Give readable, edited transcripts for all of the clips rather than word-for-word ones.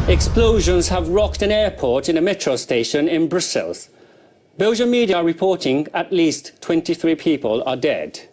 Explosions have rocked an airport in a metro station in Brussels. Belgian media are reporting at least 23 people are dead.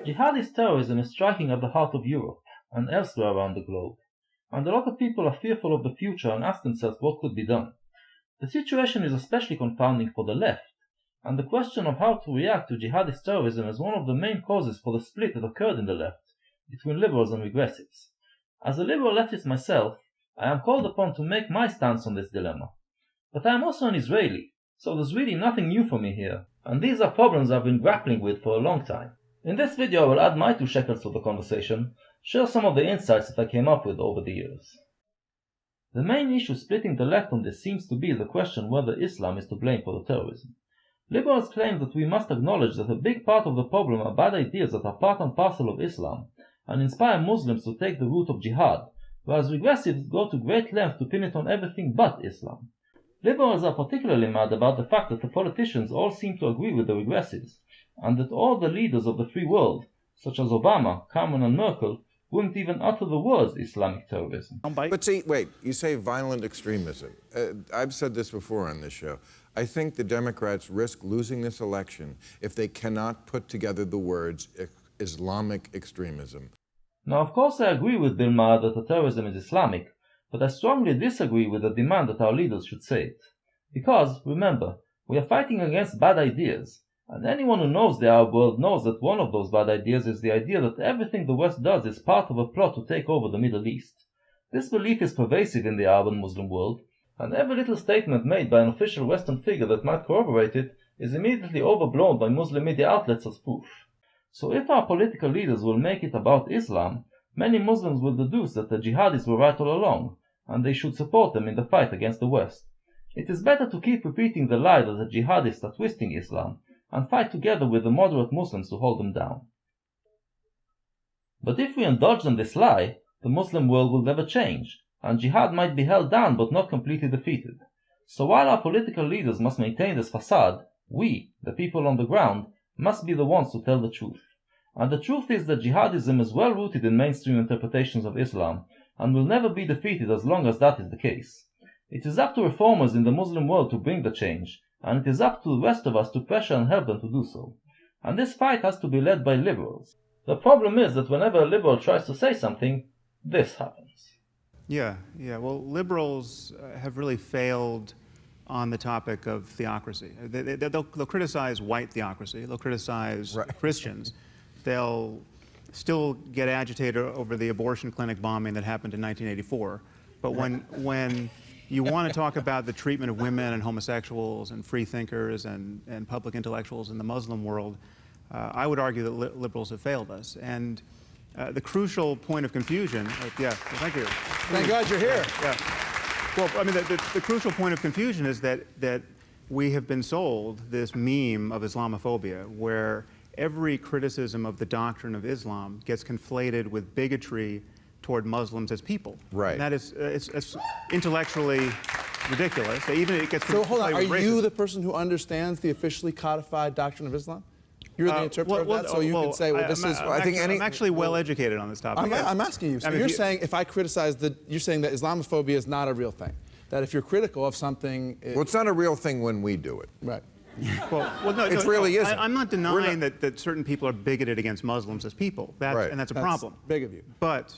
Jihadist terrorism is striking at the heart of Europe and elsewhere around the globe, and a lot of people are fearful of the future and ask themselves what could be done. The situation is especially confounding for the left, and the question of how to react to jihadist terrorism is one of the main causes for the split that occurred in the left between liberals and regressives. As a liberal leftist myself, I am called upon to make my stance on this dilemma. But I am also an Israeli, so there's really nothing new for me here, and these are problems I've been grappling with for a long time. In this video I will add my 2 shekels to the conversation, share some of the insights that I came up with over the years. The main issue splitting the left on this seems to be the question whether Islam is to blame for the terrorism. Liberals claim that we must acknowledge that a big part of the problem are bad ideas that are part and parcel of Islam, and inspire Muslims to take the route of jihad, whereas regressives go to great length to pin it on everything but Islam. Liberals are particularly mad about the fact that the politicians all seem to agree with the regressives, and that all the leaders of the free world, such as Obama, Cameron and Merkel, wouldn't even utter the words Islamic terrorism. But see, wait, you say violent extremism. I've said this before on this show. I think the Democrats risk losing this election if they cannot put together the words Islamic extremism. Now, of course, I agree with Bill Maher that the terrorism is Islamic, but I strongly disagree with the demand that our leaders should say it. Because, remember, we are fighting against bad ideas, and anyone who knows the Arab world knows that one of those bad ideas is the idea that everything the West does is part of a plot to take over the Middle East. This belief is pervasive in the Arab and Muslim world, and every little statement made by an official Western figure that might corroborate it is immediately overblown by Muslim media outlets as proof. So if our political leaders will make it about Islam, many Muslims will deduce that the jihadis were right all along, and they should support them in the fight against the West. It is better to keep repeating the lie that the jihadists are twisting Islam, and fight together with the moderate Muslims to hold them down. But if we indulge in this lie, the Muslim world will never change, and jihad might be held down but not completely defeated. So while our political leaders must maintain this facade, we, the people on the ground, must be the ones to tell the truth. And the truth is that jihadism is well rooted in mainstream interpretations of Islam, and will never be defeated as long as that is the case. It is up to reformers in the Muslim world to bring the change, and it is up to the rest of us to pressure and help them to do so. And this fight has to be led by liberals. The problem is that whenever a liberal tries to say something, this happens. Yeah. Well, liberals have really failed on the topic of theocracy. They'll criticize white theocracy. They'll criticize Christians. They'll still get agitated over the abortion clinic bombing that happened in 1984. But when you want to talk about the treatment of women and homosexuals and free thinkers and public intellectuals in the Muslim world, I would argue that liberals have failed us. And the crucial point of confusion, thank you. Thank God you're here. Yeah. Well, I mean, the crucial point of confusion is that we have been sold this meme of Islamophobia, where every criticism of the doctrine of Islam gets conflated with bigotry toward Muslims as people. Right. And that is it's intellectually ridiculous. Even it gets So hold on, are racism. you the person who understands the officially codified doctrine of Islam? You're the interpreter of that, so you can say, well, this is... I'm actually well educated on this topic. I'm asking you. So you're saying if I criticize you're saying that Islamophobia is not a real thing. That if you're critical of something... Well, it's not a real thing when we do it. Right. Well, no, it really isn't. I'm not denying that certain people are bigoted against Muslims as people. And that's a problem. Big of you. But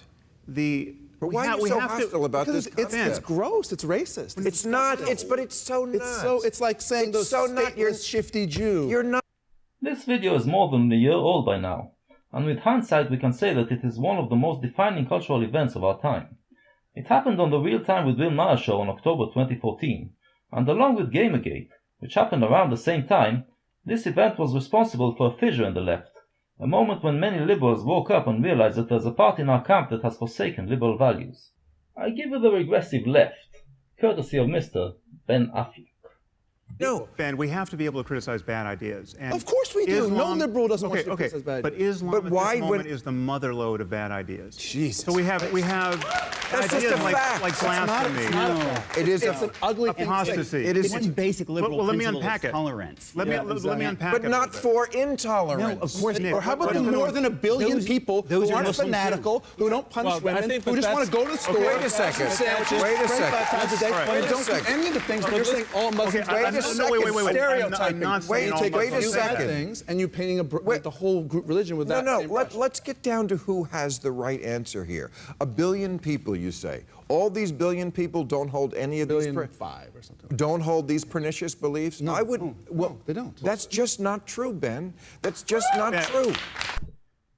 why are you so hostile about this concept? It's gross. It's racist. It's not. But it's so nuts. It's like saying those stateless, shifty Jew. You're not. This video is more than a year old by now, and with hindsight we can say that it is one of the most defining cultural events of our time. It happened on the Real Time with Bill Maher show in October 2014, and along with Gamergate, which happened around the same time, this event was responsible for a fissure in the left, a moment when many liberals woke up and realized that there's a part in our camp that has forsaken liberal values. I give you the regressive left, courtesy of Mr. Ben Affleck. No. Ben, we have to be able to criticize bad ideas. And of course we do. No liberal doesn't want to criticize bad ideas. But Islam at this moment is the motherlode of bad ideas. Jesus. So we have That's just ideas a like, fact. like blasphemy. It's not a fact. It is It's an ugly thing. apostasy. It is, One basic liberal well, let me principle unpack is it. tolerance. Let me unpack it. but a not little bit. for intolerance. No, of course. Nick, Or how about the But- more than a billion those- people those who are aren't Muslims fanatical, who don't punch Well, I women, think who that just want to go to the store, Wait a second. have sandwiches, Wait a pray second. 5 times a day, All right. and Wait a don't do second. any of the things that you're saying all Muslims Okay, do. Wait a no, second. wait. I'm Stereotyping. not saying all Wait a Muslims. second. Things, and you painting the whole group religion with that. same brush. Let's get down to who has the right answer here. A billion people, you say. All these billion people don't hold any of these. Billion 5 or something. Don't hold these pernicious beliefs. No, I would. no, Well, they don't. That's just not true, Ben. That's just not Yeah. true.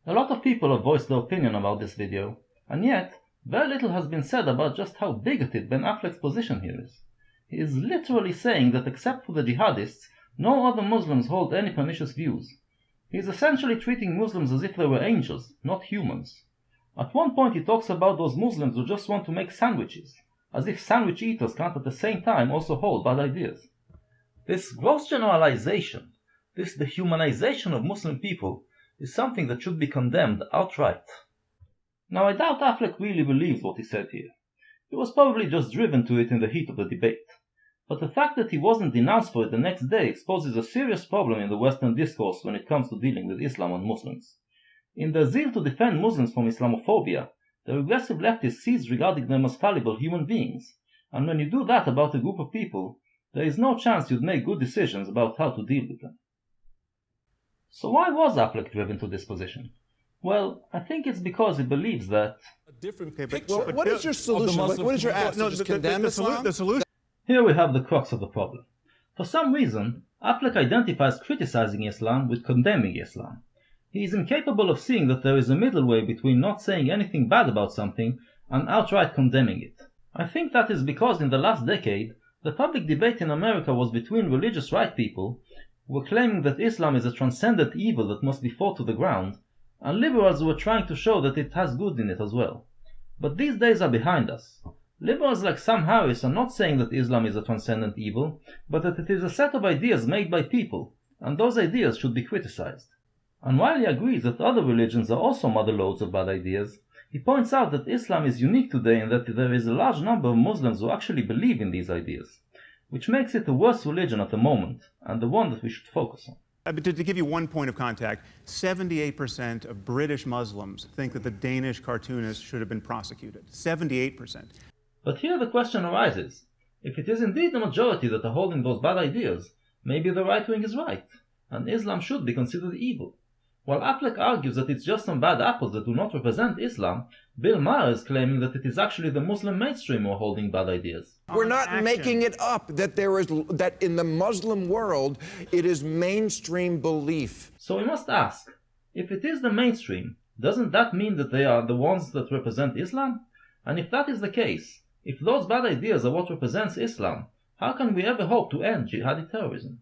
A lot of people have voiced their opinion about this video, and yet, very little has been said about just how bigoted Ben Affleck's position here is. He is literally saying that except for the jihadists, no other Muslims hold any pernicious views. He is essentially treating Muslims as if they were angels, not humans. At one point he talks about those Muslims who just want to make sandwiches, as if sandwich eaters can't at the same time also hold bad ideas. This gross generalization, this dehumanization of Muslim people, is something that should be condemned outright. Now I doubt Affleck really believes what he said here. He was probably just driven to it in the heat of the debate. But the fact that he wasn't denounced for it the next day exposes a serious problem in the Western discourse when it comes to dealing with Islam and Muslims. In their zeal to defend Muslims from Islamophobia, the regressive leftists cease regarding them as fallible human beings, and when you do that about a group of people, there is no chance you'd make good decisions about how to deal with them. So why was Affleck driven to this position? Well, I think it's because he believes that A different Okay, but- picture. but what Bill- is your solution? What is your answer? No, Just condemn Islam? the solution. here we have the crux of the problem. For some reason, Affleck identifies criticizing Islam with condemning Islam. He is incapable of seeing that there is a middle way between not saying anything bad about something and outright condemning it. I think that is because in the last decade, the public debate in America was between religious right people, who were claiming that Islam is a transcendent evil that must be fought to the ground, and liberals who were trying to show that it has good in it as well. But these days are behind us. Liberals like Sam Harris are not saying that Islam is a transcendent evil, but that it is a set of ideas made by people, and those ideas should be criticized. And while he agrees that other religions are also motherlodes of bad ideas, he points out that Islam is unique today in that there is a large number of Muslims who actually believe in these ideas, which makes it the worst religion at the moment, and the one that we should focus on. But to give you one point of contact, 78% of British Muslims think that the Danish cartoonist should have been prosecuted. 78%. But here the question arises, if it is indeed the majority that are holding those bad ideas, maybe the right wing is right, and Islam should be considered evil. While Affleck argues that it's just some bad apples that do not represent Islam, Bill Maher is claiming that it is actually the Muslim mainstream who are holding bad ideas. We're not Action. making it up that in the Muslim world it is mainstream belief. So we must ask, if it is the mainstream, doesn't that mean that they are the ones that represent Islam? And if that is the case, if those bad ideas are what represents Islam, how can we ever hope to end jihadi terrorism?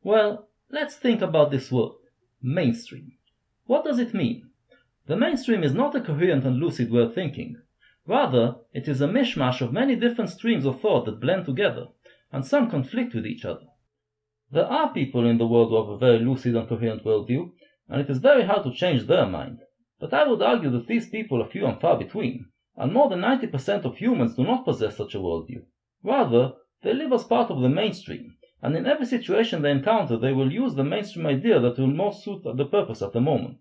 Well, let's think about this word, mainstream. What does it mean? The mainstream is not a coherent and lucid way of thinking. Rather, it is a mishmash of many different streams of thought that blend together, and some conflict with each other. There are people in the world who have a very lucid and coherent worldview, and it is very hard to change their mind. But I would argue that these people are few and far between, and more than 90% of humans do not possess such a worldview. Rather, they live as part of the mainstream, and in every situation they encounter they will use the mainstream idea that will most suit the purpose at the moment.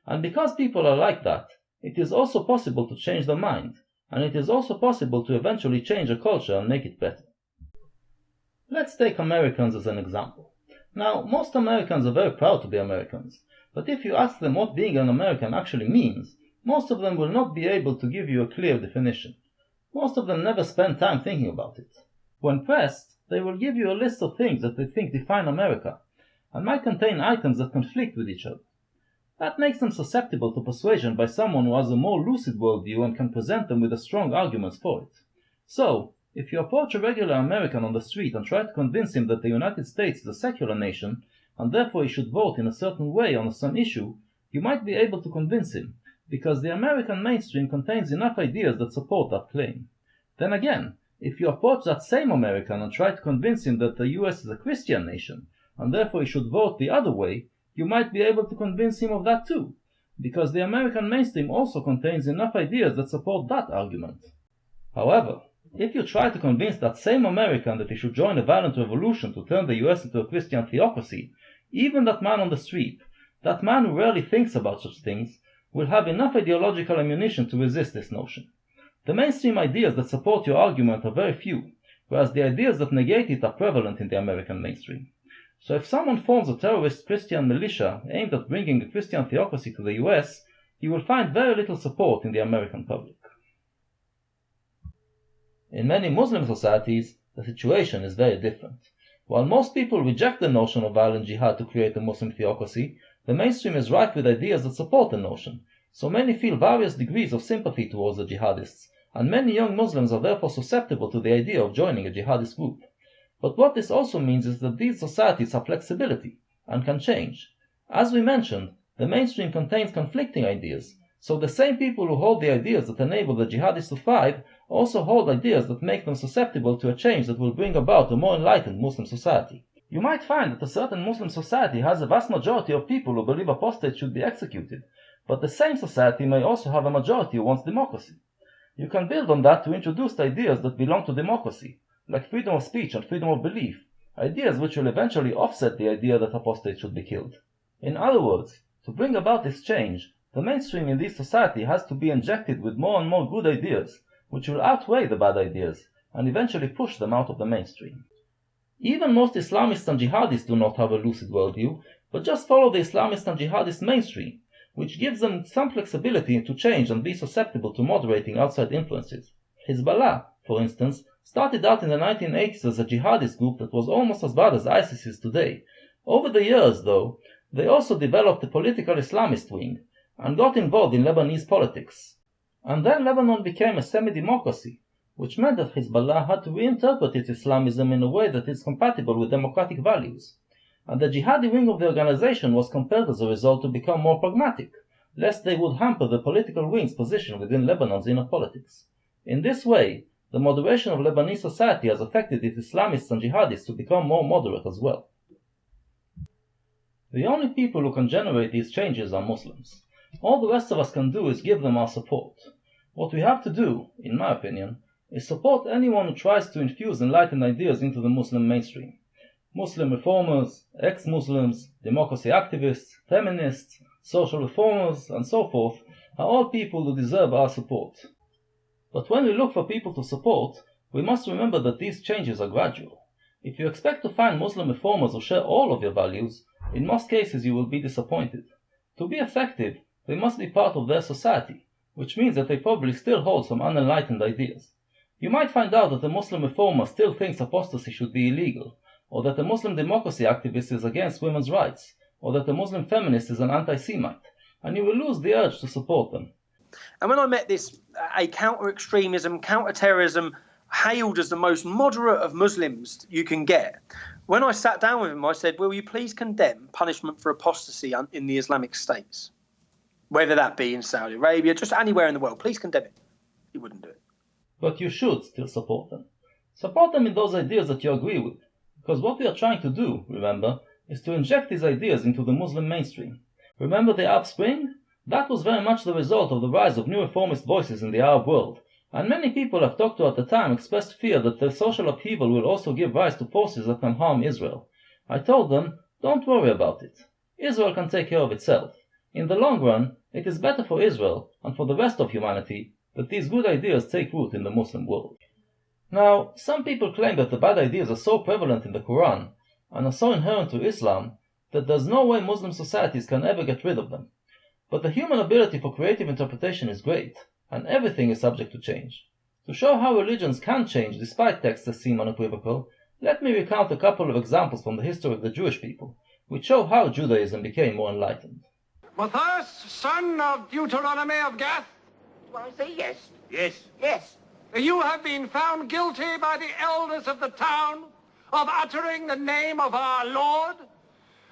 And because people are like that, it is also possible to change their mind, and it is also possible to eventually change a culture and make it better. Let's take Americans as an example. Now, most Americans are very proud to be Americans, but if you ask them what being an American actually means, most of them will not be able to give you a clear definition. Most of them never spend time thinking about it. When pressed, they will give you a list of things that they think define America, and might contain items that conflict with each other. That makes them susceptible to persuasion by someone who has a more lucid worldview and can present them with a strong arguments for it. So, if you approach a regular American on the street and try to convince him that the United States is a secular nation, and therefore he should vote in a certain way on some issue, you might be able to convince him, because the American mainstream contains enough ideas that support that claim. Then again, if you approach that same American and try to convince him that the US is a Christian nation, and therefore he should vote the other way, you might be able to convince him of that too, because the American mainstream also contains enough ideas that support that argument. However, if you try to convince that same American that he should join a violent revolution to turn the US into a Christian theocracy, even that man on the street, that man who rarely thinks about such things, will have enough ideological ammunition to resist this notion. The mainstream ideas that support your argument are very few, whereas the ideas that negate it are prevalent in the American mainstream. So if someone forms a terrorist Christian militia aimed at bringing a Christian theocracy to the US, he will find very little support in the American public. In many Muslim societies, the situation is very different. While most people reject the notion of violent jihad to create a Muslim theocracy, the mainstream is rife with ideas that support the notion, so many feel various degrees of sympathy towards the jihadists, and many young Muslims are therefore susceptible to the idea of joining a jihadist group. But what this also means is that these societies have flexibility and can change. As we mentioned, the mainstream contains conflicting ideas, so the same people who hold the ideas that enable the jihadists to thrive also hold ideas that make them susceptible to a change that will bring about a more enlightened Muslim society. You might find that a certain Muslim society has a vast majority of people who believe apostates should be executed, but the same society may also have a majority who wants democracy. You can build on that to introduce ideas that belong to democracy, like freedom of speech and freedom of belief, ideas which will eventually offset the idea that apostates should be killed. In other words, to bring about this change, the mainstream in this society has to be injected with more and more good ideas, which will outweigh the bad ideas, and eventually push them out of the mainstream. Even most Islamists and jihadists do not have a lucid worldview, but just follow the Islamist and jihadist mainstream, which gives them some flexibility to change and be susceptible to moderating outside influences. Hezbollah, for instance, started out in the 1980s as a jihadist group that was almost as bad as ISIS is today. Over the years, though, they also developed a political Islamist wing, and got involved in Lebanese politics. And then Lebanon became a semi-democracy, which meant that Hezbollah had to reinterpret its Islamism in a way that is compatible with democratic values. And the jihadi wing of the organization was compelled as a result to become more pragmatic, lest they would hamper the political wing's position within Lebanon's inner politics. In this way, the moderation of Lebanese society has affected its Islamists and jihadists to become more moderate as well. The only people who can generate these changes are Muslims. All the rest of us can do is give them our support. What we have to do, in my opinion, is support anyone who tries to infuse enlightened ideas into the Muslim mainstream. Muslim reformers, ex-Muslims, democracy activists, feminists, social reformers, and so forth are all people who deserve our support. But when we look for people to support, we must remember that these changes are gradual. If you expect to find Muslim reformers who share all of your values, in most cases you will be disappointed. To be effective, they must be part of their society, which means that they probably still hold some unenlightened ideas. You might find out that a Muslim reformer still thinks apostasy should be illegal, or that a Muslim democracy activist is against women's rights, or that a Muslim feminist is an anti-Semite, and you will lose the urge to support them. And when I met this, a counter-extremism, counter-terrorism, hailed as the most moderate of Muslims you can get, when I sat down with him, I said, will you please condemn punishment for apostasy in the Islamic states? Whether that be in Saudi Arabia, just anywhere in the world, please condemn it. He wouldn't do it. But you should still support them. Support them in those ideas that you agree with, because what we are trying to do, remember, is to inject these ideas into the Muslim mainstream. Remember the Arab Spring? That was very much the result of the rise of new reformist voices in the Arab world, and many people I've talked to at the time expressed fear that the social upheaval will also give rise to forces that can harm Israel. I told them, don't worry about it. Israel can take care of itself. In the long run, it is better for Israel and for the rest of humanity that these good ideas take root in the Muslim world. Now, some people claim that the bad ideas are so prevalent in the Quran and are so inherent to Islam that there's no way Muslim societies can ever get rid of them. But the human ability for creative interpretation is great, and everything is subject to change. To show how religions can change despite texts that seem unequivocal, let me recount a couple of examples from the history of the Jewish people, which show how Judaism became more enlightened. Matthias, son of Deuteronomy of Gath? Do I say yes? Yes. Yes. You have been found guilty by the elders of the town of uttering the name of our Lord,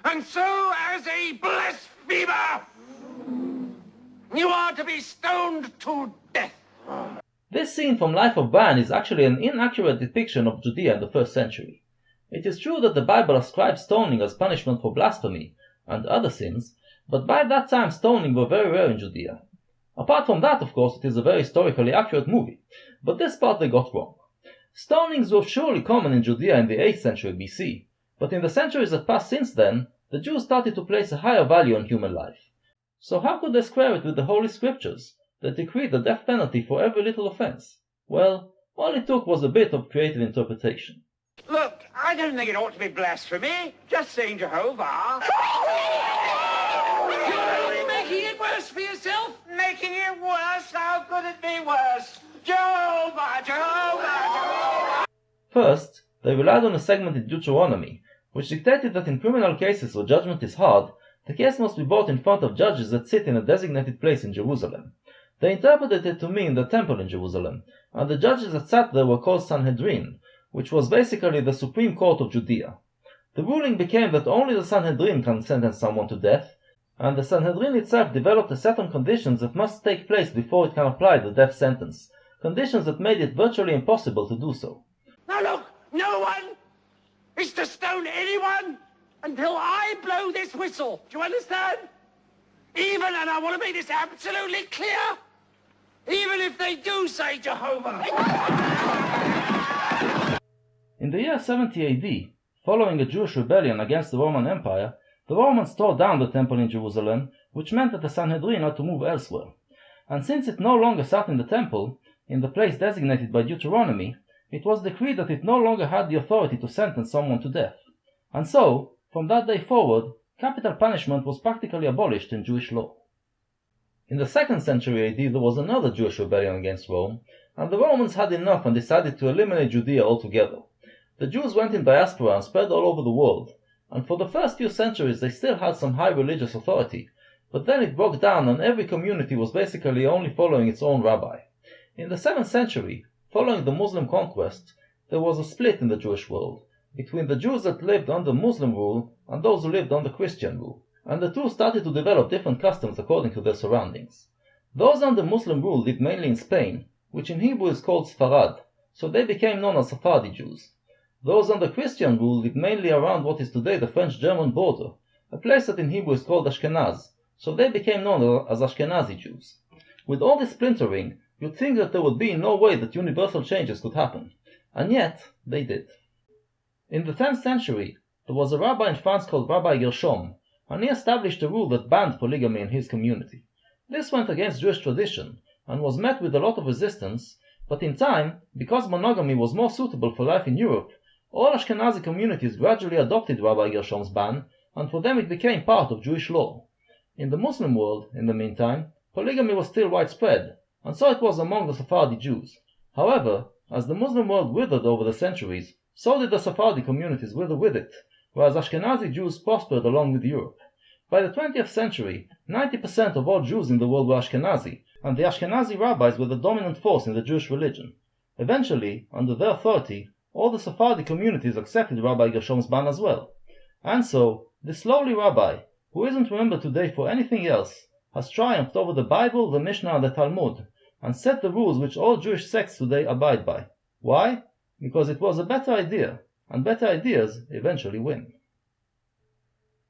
and so as a blasphemer, you are to be stoned to death. This scene from Life of Brian is actually an inaccurate depiction of Judea in the 1st century. It is true that the Bible ascribes stoning as punishment for blasphemy and other sins, But by that time stoning were very rare in Judea. Apart from that, of course, it is a very historically accurate movie, but this part they got wrong. Stonings were surely common in Judea in the 8th century BC, but in the centuries that passed since then, the Jews started to place a higher value on human life. So how could they square it with the Holy Scriptures, that decreed the death penalty for every little offense? Well, all it took was a bit of creative interpretation. Look, I don't think it ought to be blasphemy. Just saying Jehovah. You're only making it worse for yourself. Making it worse? How could it be worse? Jehovah, Jehovah, Jehovah. First, they relied on a segment in Deuteronomy, which dictated that in criminal cases where judgment is hard, the case must be brought in front of judges that sit in a designated place in Jerusalem. They interpreted it to mean the temple in Jerusalem, and the judges that sat there were called Sanhedrin, which was basically the Supreme Court of Judea. The ruling became that only the Sanhedrin can sentence someone to death, and the Sanhedrin itself developed a set of conditions that must take place before it can apply the death sentence, conditions that made it virtually impossible to do so. Now look, no one is to stone anyone until I blow this whistle. Do you understand? Even, and I want to make this absolutely clear, even if they do say Jehovah. In the year 70 AD, following a Jewish rebellion against the Roman Empire, the Romans tore down the temple in Jerusalem, which meant that the Sanhedrin had to move elsewhere. And since it no longer sat in the temple, in the place designated by Deuteronomy, it was decreed that it no longer had the authority to sentence someone to death. And so, from that day forward, capital punishment was practically abolished in Jewish law. In the 2nd century AD there was another Jewish rebellion against Rome, and the Romans had enough and decided to eliminate Judea altogether. The Jews went in diaspora and spread all over the world, and for the first few centuries they still had some high religious authority, but then it broke down and every community was basically only following its own rabbi. In the 7th century, following the Muslim conquest, there was a split in the Jewish world, between the Jews that lived under Muslim rule and those who lived under Christian rule, and the two started to develop different customs according to their surroundings. Those under Muslim rule lived mainly in Spain, which in Hebrew is called Sfarad, so they became known as Sephardi Jews. Those under Christian rule lived mainly around what is today the French-German border, a place that in Hebrew is called Ashkenaz, so they became known as Ashkenazi Jews. With all this splintering, you'd think that there would be no way that universal changes could happen, and yet they did. In the 10th century, there was a rabbi in France called Rabbi Gershom, and he established a rule that banned polygamy in his community. This went against Jewish tradition, and was met with a lot of resistance, but in time, because monogamy was more suitable for life in Europe, all Ashkenazi communities gradually adopted Rabbi Gershom's ban, and for them it became part of Jewish law. In the Muslim world, in the meantime, polygamy was still widespread, and so it was among the Sephardi Jews. However, as the Muslim world withered over the centuries, so did the Sephardi communities wither with it, whereas Ashkenazi Jews prospered along with Europe. By the 20th century, 90% of all Jews in the world were Ashkenazi, and the Ashkenazi rabbis were the dominant force in the Jewish religion. Eventually, under their authority, all the Sephardi communities accepted Rabbi Gershom's ban as well. And so, this lowly rabbi, who isn't remembered today for anything else, has triumphed over the Bible, the Mishnah, and the Talmud, and set the rules which all Jewish sects today abide by. Why? Because it was a better idea, and better ideas eventually win.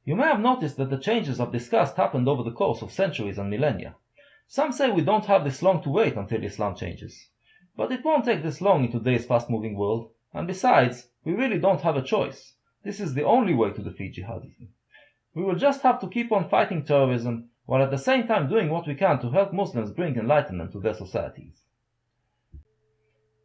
You may have noticed that the changes I've discussed happened over the course of centuries and millennia. Some say we don't have this long to wait until Islam changes. But it won't take this long in today's fast-moving world, and besides, we really don't have a choice. This is the only way to defeat jihadism. We will just have to keep on fighting terrorism, while at the same time doing what we can to help Muslims bring enlightenment to their societies.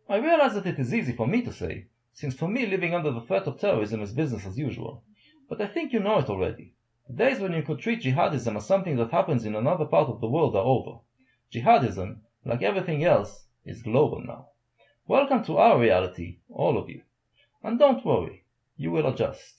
I realize that it is easy for me to say, since for me living under the threat of terrorism is business as usual. But I think you know it already. The days when you could treat jihadism as something that happens in another part of the world are over. Jihadism, like everything else, is global now. Welcome to our reality, all of you. And don't worry, you will adjust.